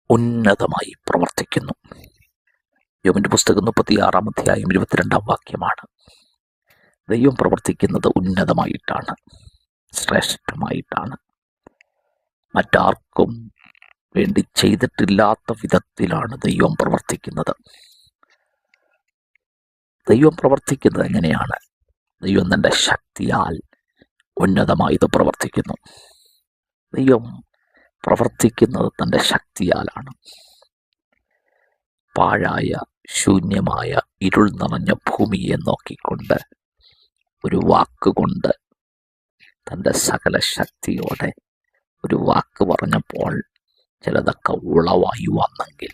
ഉന്നതമായി പ്രവർത്തിക്കുന്നു. യോബിൻ്റെ പുസ്തകം 36-ാം അധ്യായം 22-ാം വാക്യമാണ്. ദൈവം പ്രവർത്തിക്കുന്നത് ഉന്നതമായിട്ടാണ്, ശ്രേഷ്ഠമായിട്ടാണ്. മറ്റാർക്കും വേണ്ടി ചെയ്തിട്ടില്ലാത്ത വിധത്തിലാണ് ദൈവം പ്രവർത്തിക്കുന്നത്. ദൈവം പ്രവർത്തിക്കുന്നത് എങ്ങനെയാണ്? ദൈവം തൻ്റെ ശക്തിയാൽ ഉന്നതമായത് പ്രവർത്തിക്കുന്നു. ദൈവം പ്രവർത്തിക്കുന്നത് തൻ്റെ ശക്തിയാലാണ്. പാഴായ ശൂന്യമായ ഇരുൾ നിറഞ്ഞ ഭൂമിയെ നോക്കിക്കൊണ്ട് ഒരു വാക്കുകൊണ്ട് തൻ്റെ സകല ശക്തിയോടെ ഒരു വാക്ക് പറഞ്ഞപ്പോൾ ചിലതൊക്കെ ഉളവായി വന്നെങ്കിൽ,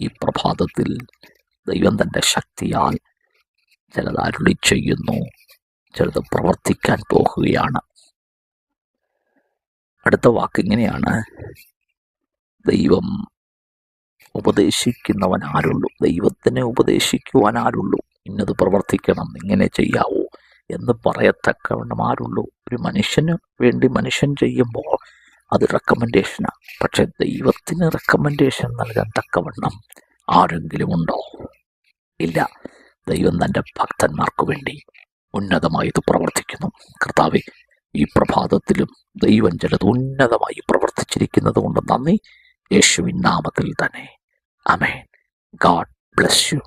ഈ പ്രഭാതത്തിൽ ദൈവം തൻ്റെ ശക്തിയാൽ ചിലത് അരുളി ചെയ്യുന്നു, ചിലത് പ്രവർത്തിക്കാൻ പോകുകയാണ്. അടുത്ത വാക്കിങ്ങനെയാണ്: ദൈവം ഉപദേശിക്കുന്നവൻ ആരുള്ളൂ? ദൈവത്തിനെ ഉപദേശിക്കുവാൻ ആരുള്ളൂ? ഇന്നത് പ്രവർത്തിക്കണം, ഇങ്ങനെ ചെയ്യാവൂ എന്ന് പറയത്തക്കവണ്ണം ആരുള്ളൂ? ഒരു മനുഷ്യന് വേണ്ടി മനുഷ്യൻ ചെയ്യുമ്പോൾ അത് റെക്കമെൻഡേഷനാണ്. പക്ഷെ ദൈവത്തിന് റെക്കമെൻഡേഷൻ നൽകാൻ തക്കവണ്ണം ആരെങ്കിലും ഉണ്ടോ? ഇല്ല. ദൈവം തൻ്റെ ഭക്തന്മാർക്ക് വേണ്ടി ഉന്നതമായി ഇത് പ്രവർത്തിക്കുന്നു. കർത്താവേ, ഈ പ്രഭാതത്തിലും ദൈവം ചിലത് ഉന്നതമായി പ്രവർത്തിച്ചിരിക്കുന്നത് കൊണ്ട് നന്ദി. യേശുവിൻ നാമത്തിൽ തന്നെ ആമേൻ. God bless you.